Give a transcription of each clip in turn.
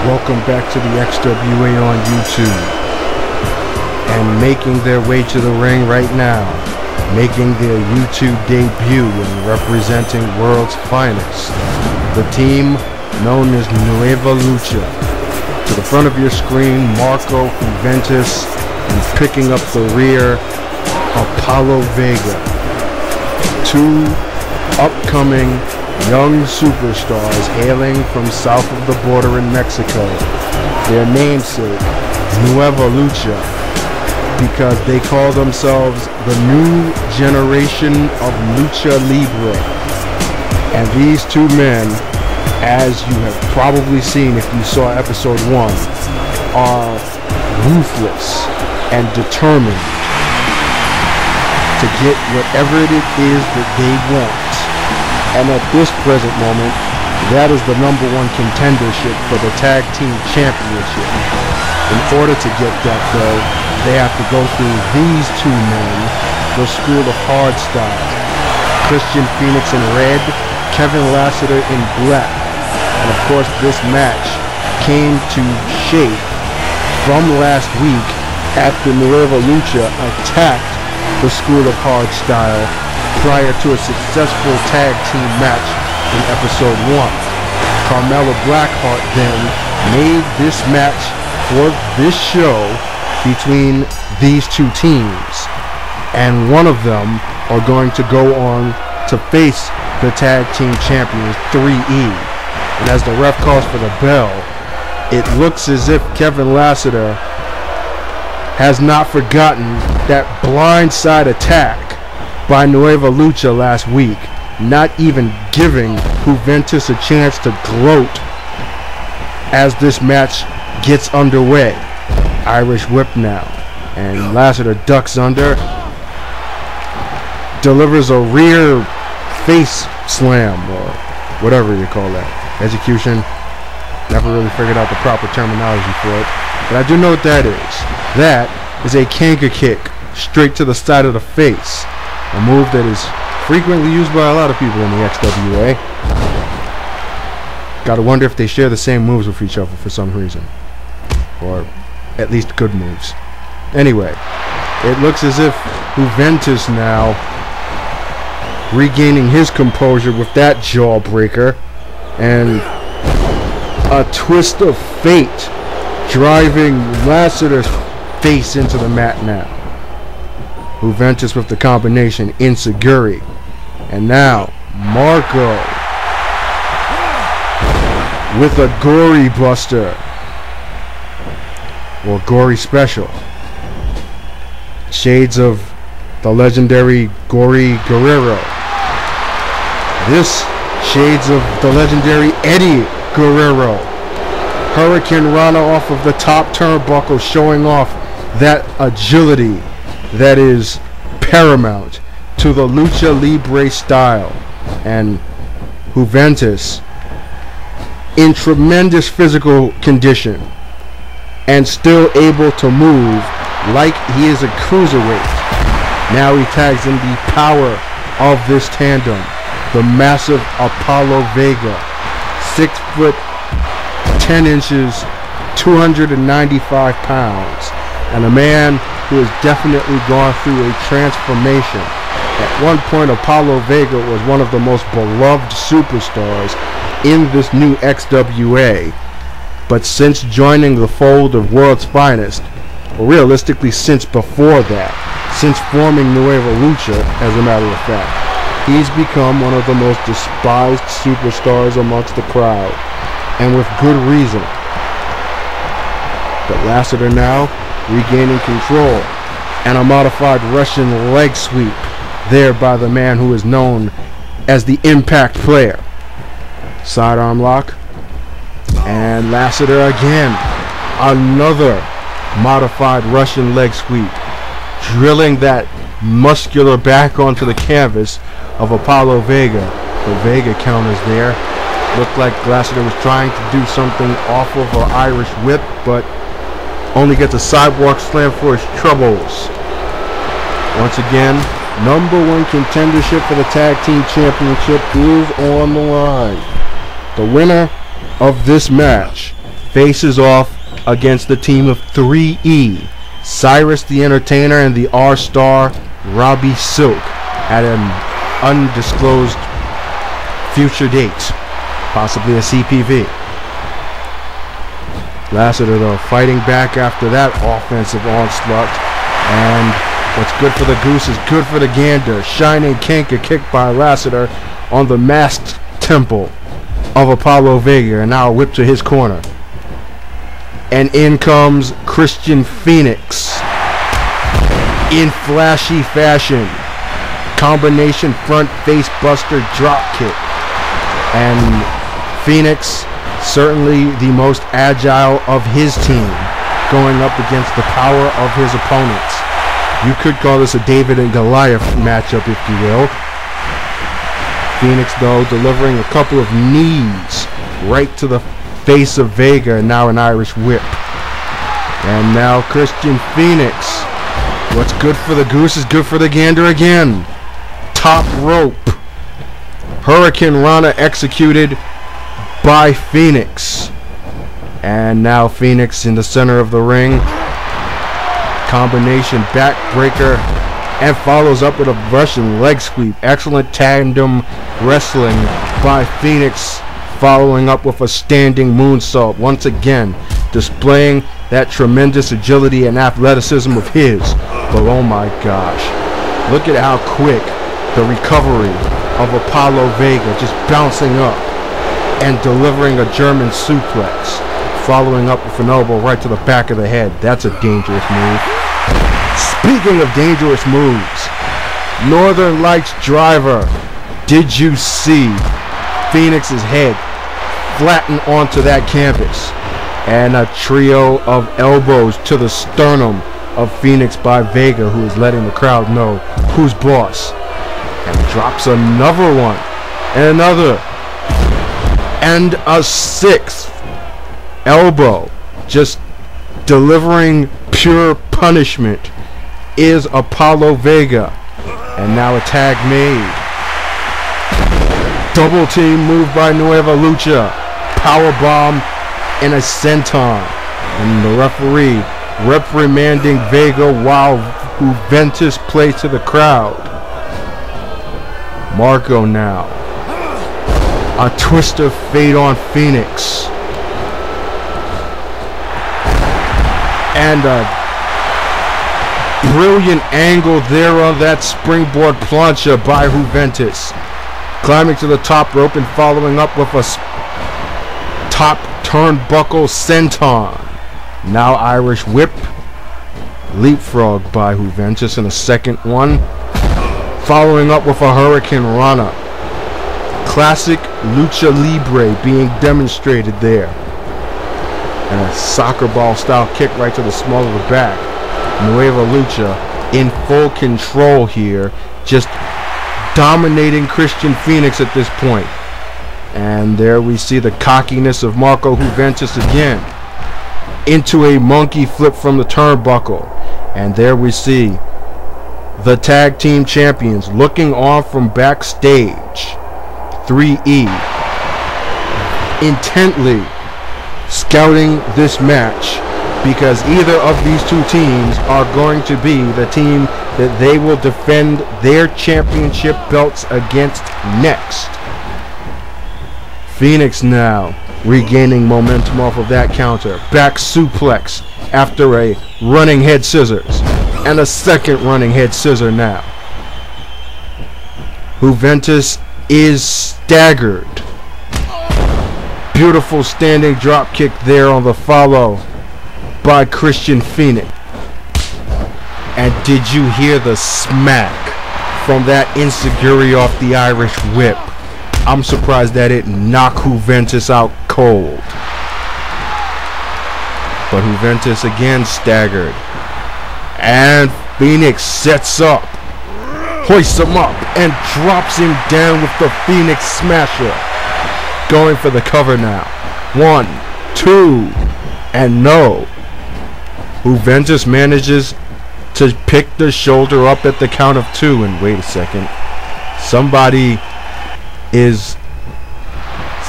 Welcome back to the XWA on YouTube. And making their way to the ring right now, making their YouTube debut and representing World's Finest, the team known as Nueva Lucha. To the front of your screen, Marco Juventus, and picking up the rear, Apollo Vega. Two upcoming young superstars hailing from south of the border in Mexico. Their namesake, Nueva Lucha, because they call themselves the new generation of Lucha Libre. And these two men, as you have probably seen if you saw episode 1, are ruthless and determined to get whatever it is that they want. And at this present moment, that is the #1 contendership for the Tag Team Championship. In order to get that, though, they have to go through these two men, the Skool of Hardstyle, Christian Phoenix in red, Kevin Lassiter in black. And of course, this match came to shape from last week after Nueva Lucha attacked the Skool of Hardstyle prior to a successful tag team match in episode 1. Carmella Blackheart then made this match for this show between these two teams, and one of them are going to go on to face the tag team champions 3E. And as the ref calls for the bell, it looks as if Kevin Lassiter has not forgotten that blindside attack by Nueva Lucha last week, not even giving Juventus a chance to gloat as this match gets underway. Irish whip now, and Lassiter ducks under, delivers a rear face slam, or whatever you call that. Execution. Never really figured out the proper terminology for it, but I do know what that is. That is a canker kick straight to the side of the face. A move that is frequently used by a lot of people in the XWA. Gotta wonder if they share the same moves with each other for some reason. Or at least good moves. Anyway, it looks as if Juventus now regaining his composure with that jawbreaker. And a twist of fate driving Lassiter's face into the mat now. Juventus with the combination Inseguri. And now Marco with a gory buster, or gory special. Shades of the legendary Gory Guerrero. This shades of the legendary Eddie Guerrero. Hurricane Rana off of the top turnbuckle, showing off that agility that is paramount to the Lucha Libre style. And Juventus, in tremendous physical condition and still able to move like he is a cruiserweight. Now he tags in the power of this tandem, the massive Apollo Vega, 6 foot 10 inches, 295 pounds, and a man who has definitely gone through a transformation. At one point, Apollo Vega was one of the most beloved superstars in this new XWA, but since joining the fold of World's Finest, or realistically since before that, since forming Nueva Lucha, as a matter of fact, he's become one of the most despised superstars amongst the crowd, and with good reason. But Lassiter now regaining control, and a modified Russian leg sweep there by the man who is known as the Impact Player. Sidearm lock, and Lassiter again, another modified Russian leg sweep, drilling that muscular back onto the canvas of Apollo Vega. The Vega counters there. Looked like Lassiter was trying to do something off of an Irish whip, but only gets a sidewalk slam for his troubles. Once again, #1 contendership for the Tag Team Championship is on the line. The winner of this match faces off against the team of 3E, Cyrus the Entertainer and the R-Star Robbie Silk at an undisclosed future date, possibly a CPV. Lassiter though fighting back after that offensive onslaught, and what's good for the goose is good for the gander. Shining Kink, a kick by Lassiter on the masked temple of Apollo Vega, and now a whip to his corner. And in comes Christian Phoenix in flashy fashion. Combination front face buster drop kick. And Phoenix, certainly the most agile of his team, going up against the power of his opponents. You could call this a David and Goliath matchup, if you will. Phoenix, though, delivering a couple of knees right to the face of Vega, and now an Irish whip. And now Christian Phoenix. What's good for the goose is good for the gander again. Top rope. Hurricane Rana executed by Phoenix. And now Phoenix in the center of the ring. Combination backbreaker, and follows up with a Russian leg sweep. Excellent tandem wrestling by Phoenix, following up with a standing moonsault. Once again, displaying that tremendous agility and athleticism of his. But oh my gosh, look at how quick the recovery of Apollo Vega, just bouncing up and delivering a German suplex, following up with an elbow right to the back of the head. That's a dangerous move. Speaking of dangerous moves, Northern Lights driver. Did you see Phoenix's head flatten onto that canvas? And a trio of elbows to the sternum of Phoenix by Vega, who is letting the crowd know who's boss. And drops another one, and another, and a sixth elbow. Just delivering pure punishment is Apollo Vega. And now a tag made. Double team move by Nueva Lucha. Power bomb and a senton. And the referee reprimanding Vega while Juventus plays to the crowd. Marco now. A twist of fate on Phoenix. And a brilliant angle there on that springboard plancha by Juventus. Climbing to the top rope and following up with a top turnbuckle senton. Now Irish whip. Leapfrog by Juventus in a second one. Following up with a Hurricane Rana. Classic lucha libre being demonstrated there. And a soccer ball style kick right to the small of the back. Nueva Lucha in full control here, just dominating Christian Phoenix at this point. And there we see the cockiness of Marco Juventus again, into a monkey flip from the turnbuckle. And there we see the tag team champions looking on from backstage. 3E intently scouting this match, because either of these two teams are going to be the team that they will defend their championship belts against next. Phoenix now regaining momentum off of that counter. Back suplex after a running head scissors. And a second running head scissor now. Juventus is staggered. Beautiful standing drop kick there on the follow by Christian Phoenix. And did you hear the smack from that enziguri off the Irish whip? I'm surprised that it knocked Juventus out cold. But Juventus again staggered. And Phoenix sets up, hoists him up, and drops him down with the Phoenix Smasher. Going for the cover now. 1, 2, and no. Juventus manages to pick the shoulder up at the count of 2. And wait a second.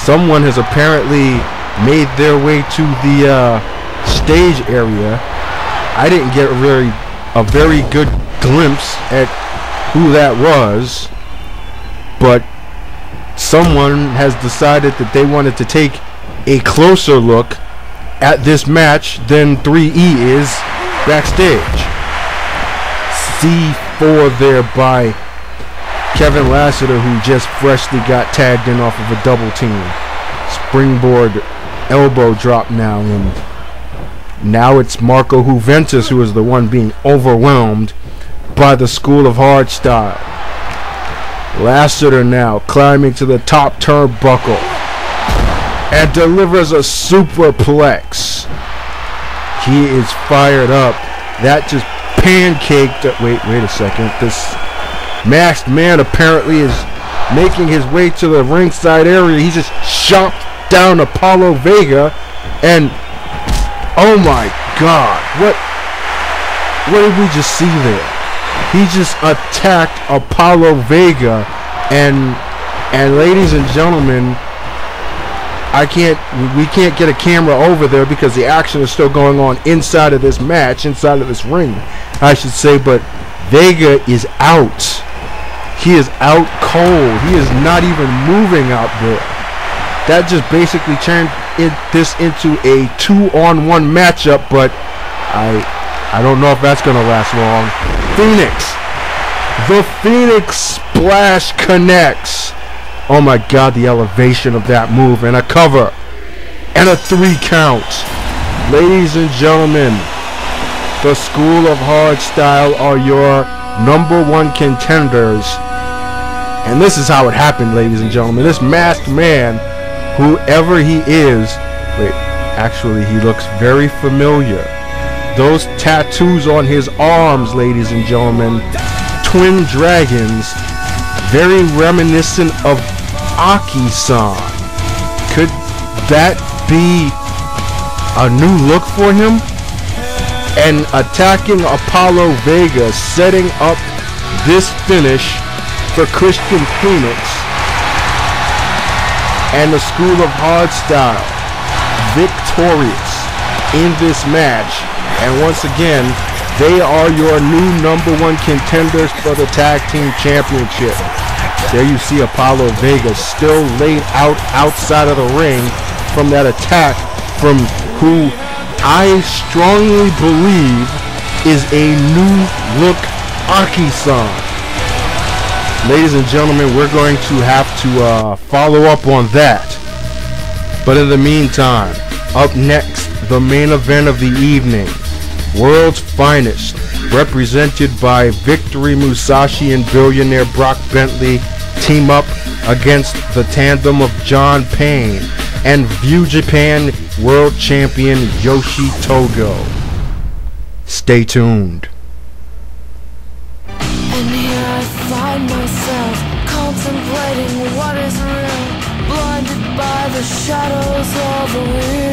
Someone has apparently made their way to the stage area. I didn't get a very good glimpse at who that was, but someone has decided that they wanted to take a closer look at this match than 3E is backstage. C4 there by Kevin Lassiter, who just freshly got tagged in off of a double team. Springboard elbow drop now, and now it's Marco Juventus who is the one being overwhelmed by the Skool of Hardstyle. Lassiter now climbing to the top turnbuckle and delivers a superplex. He is fired up. That just pancaked. Wait a second. This masked man apparently is making his way to the ringside area. He just chopped down Apollo Vega, and oh my God, what did we just see there? He just attacked Apollo Vega, and ladies and gentlemen, we can't get a camera over there because the action is still going on inside of this match, inside of this ring, I should say, but Vega is out. He is out cold. He is not even moving out there. That just basically turned this into a 2-on-1 matchup, but I don't know if that's going to last long. Phoenix. The Phoenix Splash connects. Oh my God, the elevation of that move, and a cover and a 3 count. Ladies and gentlemen, the Skool of Hardstyle are your #1 contenders. And this is how it happened, ladies and gentlemen. This masked man, whoever he is, actually he looks very familiar. Those tattoos on his arms, ladies and gentlemen, twin dragons, very reminiscent of Aki-san. Could that be a new look for him? And attacking Apollo Vega, setting up this finish for Christian Phoenix and the Skool of Hardstyle victorious in this match. And once again, they are your new #1 contenders for the Tag Team Championship. There you see Apollo Vega still laid out outside of the ring from that attack from who I strongly believe is a new look Aki-san. Ladies and gentlemen, we're going to have to follow up on that. But in the meantime, up next, the main event of the evening. World's Finest, represented by Victory Musashi and billionaire Brock Bentley, team up against the tandem of John Payne and View Japan World Champion Yoshi Togo. Stay tuned. And here I find myself contemplating what is real, blinded by the shadows of the real.